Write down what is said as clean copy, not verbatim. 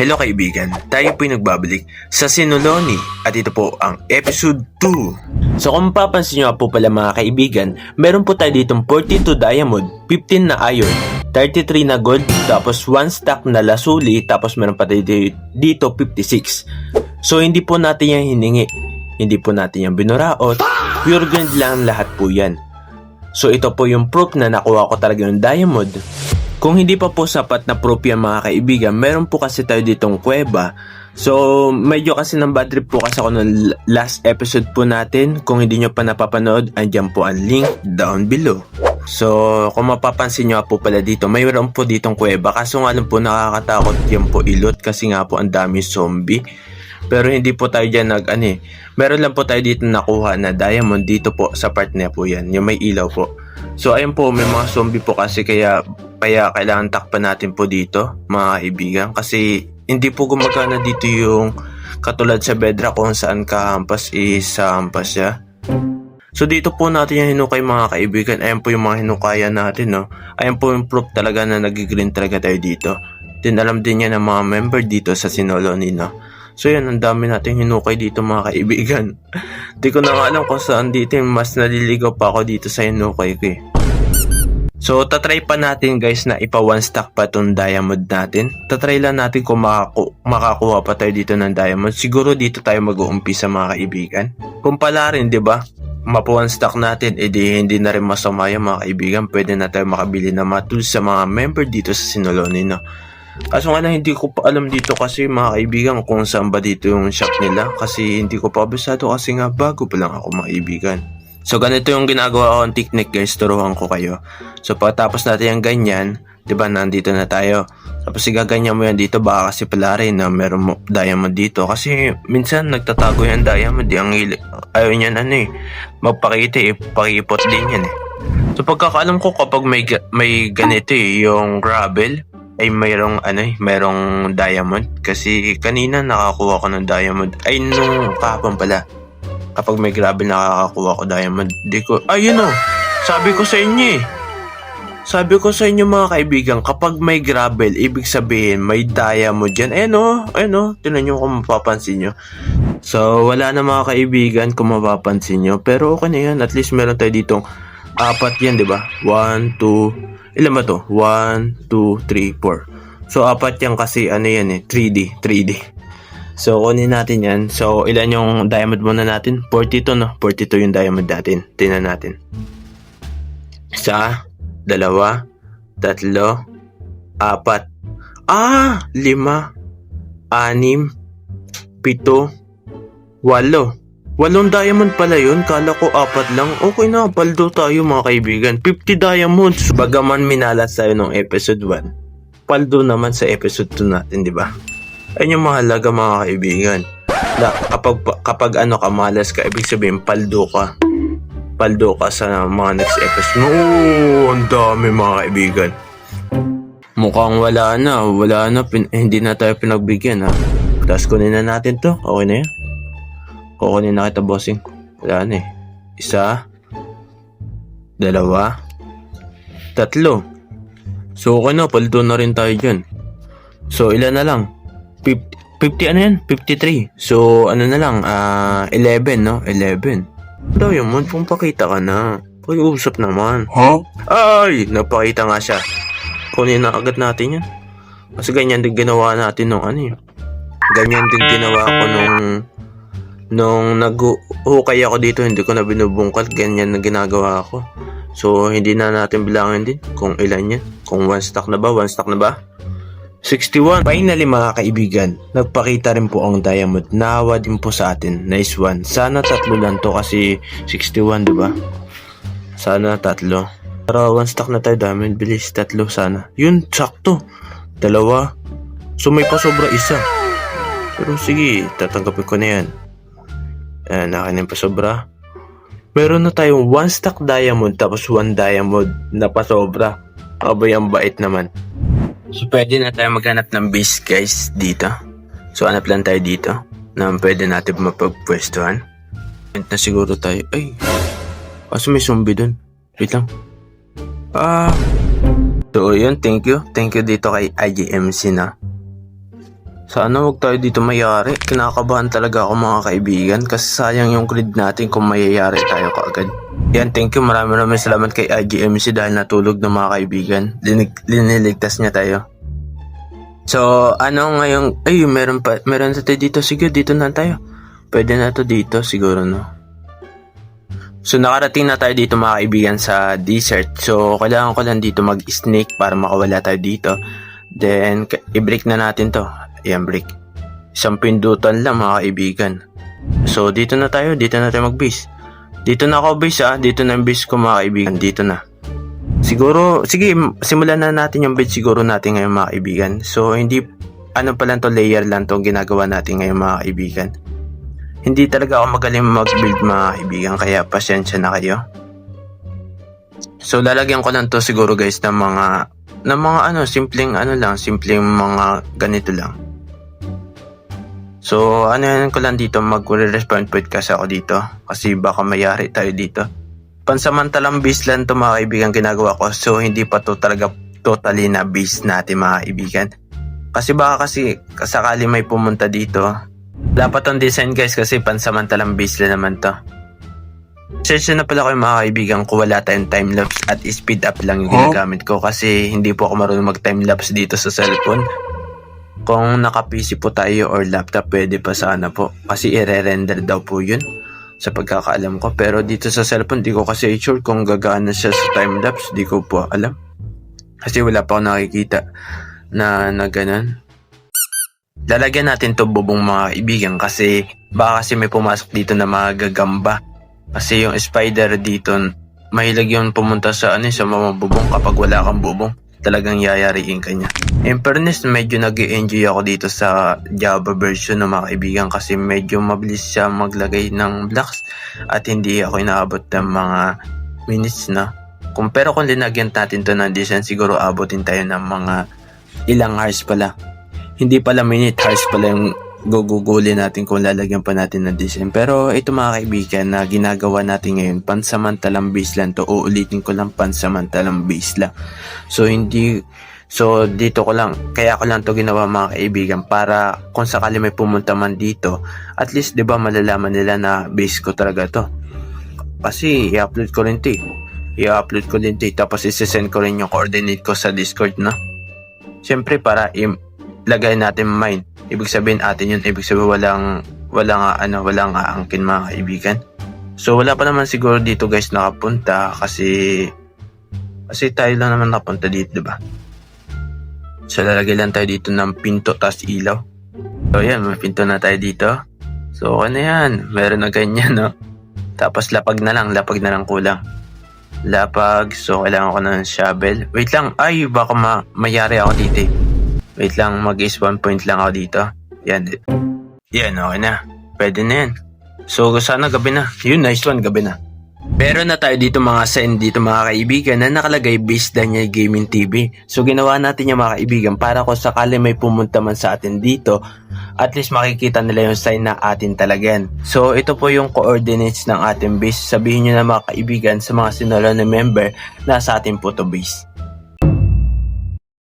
Hello kaibigan, tayo po'y nagbabalik sa Sinuloni at ito po ang episode 2. So kung mapapansin nyo po pala mga kaibigan, meron po tayo ditong 42 diamond, 15 na iron, 33 na gold, tapos 1 stack na lasuli, tapos meron pa tayo dito 56. So hindi po natin yan hiningi, hindi po natin yan binuraot, pure gold lang lahat po yan. So ito po yung proof na nakuha ko talaga yung diamond. Kung hindi pa po sapat na proof yan mga kaibigan, meron po kasi tayo ditong kuweba. So, medyo kasi ng bad trip po kasi ako ng last episode po natin. Kung hindi nyo pa napapanood, andyan po ang link down below. So, kung mapapansin nyo po pala dito, mayroon po ditong kuweba. Kaso nga lang po nakakatakot yan po ilot kasi nga po ang dami zombie. Pero hindi po tayo dyan meron lang po tayo dito nakuha na diamond dito po sa part na po yan. Yung may ilaw po. So, ayun po, may mga zombie po kasi kaya kailangan takpan natin po dito mga kaibigan kasi hindi po gumagana dito yung katulad sa bedrock kung saan kahampas hampas siya. So dito po natin yung hinukay mga kaibigan. Ayan po yung mga hinukayan natin, no. Ayan po yung proof talaga na nag-green talaga tayo dito. Din alam din yan ng mga member dito sa Sinuloni, no. So yan, ang dami natin hinukay dito mga kaibigan. Di ko na alam kung saan dito mas naliligaw pa ako dito sa hinukay ko eh. So, tatry pa natin guys na ipa 1 stack pa itong diamond natin. Tatry lang natin kung makakuha pa tayo dito ng diamond. Siguro dito tayo mag-uumpisa mga kaibigan. Kung pala rin, di ba? Mapa 1 stack natin, edi hindi na rin masama yan mga kaibigan. Pwede na tayo makabili ng mga tools sa mga member dito sa Sinuloni, no? Kaso nga lang, hindi ko pa alam dito kasi mga kaibigan kung saan ba dito yung shop nila. Kasi hindi ko pa abisado kasi nga bago pa lang ako mga kaibigan. So, ganito yung ginagawa kong technique guys, turuan ko kayo. So, pagkatapos natin yung ganyan, diba, nandito na tayo. Tapos, igaganyan mo yan dito, baka kasi pala rin na meron mo diamond dito. Kasi, minsan, nagtatago yan diamond. Ayaw niyan, magpakita pakipot din yan So, pagkakaalam ko kapag may ganito yung gravel, ay mayroong diamond. Kasi, kanina nakakuha ko ng diamond. Ay, nung kahapon pala. Kapag may gravel nakakakuha ko diamond, ayun o, sabi ko sa inyo Sabi ko sa inyo mga kaibigan, kapag may gravel, ibig sabihin may diamond dyan. Ayun o, tinan nyo kung mapapansin nyo. So, wala na mga kaibigan kung mapapansin nyo. Pero okay na yan, at least meron tayo ditong 4 yan, diba? 1, 2, ilan ba to? 1, 2, 3, 4. So, 4 yan kasi 3D. So, kunin natin yan. So, ilan yung diamond muna natin? 42, no? 42 yung diamond natin. Tingnan natin. 1, 2, 3, 4. 5, 6, 6, 7, 8. 8 diamond pala yun. Kala ko 4 lang. Okay na, paldo tayo mga kaibigan. 50 diamonds. Bagaman minalas tayo nung episode 1. Paldo naman sa episode 2 natin, di ba? Ayun yung mahalaga mga kaibigan. Kapag malas ka, ibig sabihin paldo ka. Paldo ka sa mga next episode. Ang dami mga kaibigan. Mukhang wala na. Hindi na tayo pinagbigyan ha. Tapos kunin na natin to. Okay na yan. Kukunin na kita bossing. Wala na 1, 2, 3. So okay na, paldo na rin tayo dyan. So ilan na lang? 53. So, na lang, 11, no? 11. Daw yung man, kung pakita ka na. Pag-uusap naman. Huh? Ay! Napakita nga siya. Kunin na agad natin yan. Kasi ganyan din ginawa natin nung Ganyan din ginawa ko nung nag-hukay ako dito. Hindi ko na binubungkal. Ganyan na ginagawa ko. So, hindi na natin bilangin din kung ilan yan. Kung 1 stack na ba? 61. Finally mga kaibigan, nagpakita rin po ang diamond. Nahawa din po sa atin. Nice one. Sana 3 lang to kasi 61, diba? Sana 3. Pero 1 stack na tayo diamond. Bilis 3 sana. Yun, sakto. 2. So may pasobra 1. Pero sige, tatanggapin ko na yan. Akin yung pasobra. Meron na tayong 1 stack diamond tapos 1 diamond na pasobra. Abay, ang bait naman. So, pwede na tayo maghanap ng base guys dito. So, hanap lang tayo dito na pwede natin mapagpwestuhan. Na siguro tayo. Ay, kaso may zombie dun. Wait lang. So, yun. Thank you. Thank you dito kay IGMC na. Sana huwag tayo dito mayari. Kinakabahan talaga ako mga kaibigan kasi sayang yung grid natin kung mayayari tayo kaagad. Yan, thank you. Maraming salamat kay IGMC dahil natulog ng mga kaibigan. Liniligtas niya tayo. So, ano ngayong... Ay, meron na tayo dito. Sige, dito na tayo. Pwede na to dito siguro, no? So, nakarating na tayo dito mga kaibigan sa desert. So, kailangan ko lang dito mag-snake para makawala tayo dito. Then, i-break na natin to. Ayan, break. Isang pindutan lang mga kaibigan. So, dito na tayo mag-base. Dito na ako base dito na yung base ko mga kaibigan. Dito na. Siguro, sige, simulan na natin yung base siguro natin ngayon mga kaibigan. So, hindi, ano pa lang to, layer lang to ginagawa natin ngayon mga kaibigan. Hindi talaga ako magaling mag-build mga kaibigan, kaya pasensya na kayo. So, lalagyan ko lang to siguro guys ng mga simpleng mga ganito lang. So, ko lang dito, mag-respawn point kasi ako dito. Kasi baka mayari tayo dito. Pansamantalang base lang to mga kaibigan ginagawa ko. So, hindi pa to talaga totally na base natin mga kaibigan. Kasi baka sakali may pumunta dito. Dapat ang design guys kasi pansamantalang base lang naman to. Search na pala kayo mga kaibigan kung wala tayong timelapse at speed up lang yung ginagamit ko. Kasi hindi po ako marunong mag-timelapse dito sa cellphone. Kung naka-PC po tayo or laptop, pwede pa sana po. Kasi i-render daw po yun sa pagkakaalam ko. Pero dito sa cellphone, di ko kasi sure kung gagana siya sa timelapse. Di ko po alam. Kasi wala pa ako nakikita na ganun. Lalagyan natin to bubong mga kaibigan kasi baka kasi may pumasok dito na mga gagamba. Kasi yung spider dito, mahilig yun pumunta sa mga bubong kapag wala kang bubong. Talagang yayariin ka niya. In fairness, medyo nag-enjoy ako dito sa Java version ng mga kaibigan kasi medyo mabilis siya maglagay ng blocks at hindi ako inaabot ng mga minutes na. Pero kung linagyan natin to ng design, siguro abutin tayo ng mga ilang hours pala. Hindi pala minute, hours pala yung gugugulin natin kung lalagyan pa natin ng design. Pero ito mga kaibigan na ginagawa natin ngayon, pansamantalang base lang to. Uulitin ko lang, pansamantalang base lang. So dito ko lang, kaya ko lang to ginawa mga kaibigan para kung sakali may pumunta man dito, at least 'di ba malalaman nila na base ko talaga to. Kasi i-upload ko rin to. Tapos i-send ko rin yung coordinate ko sa Discord na. Siyempre para lagay natin mine. Ibig sabihin atin yun. Ibig sabihin walang aangkin mga kaibigan. So wala pa naman siguro dito guys nakapunta kasi tayo lang naman nakapunta dito, diba? So lalagay lang tayo dito ng pinto tas ilaw. So yan, may pinto na tayo dito. So okay na yan. Meron na ganyan, no? Tapos lapag na lang kulang. Lapag, so kailangan ko ng shovel. Wait lang, ay baka mayari ako dito eh. Wait lang, mag-spawn point lang ako dito. Yan, okay na. Pwede na yan. So, sana gabi na. Yun, nice one, gabi na. Meron na tayo dito mga sign dito mga kaibigan na nakalagay Base Daniel Gaming TV. So, ginawa natin yung mga kaibigan para kung sakali may pumunta man sa atin dito, at least makikita nila yung sign na atin talagan. So, ito po yung coordinates ng ating base. Sabihin nyo na mga kaibigan sa mga sinolo na member na sa atin po to base.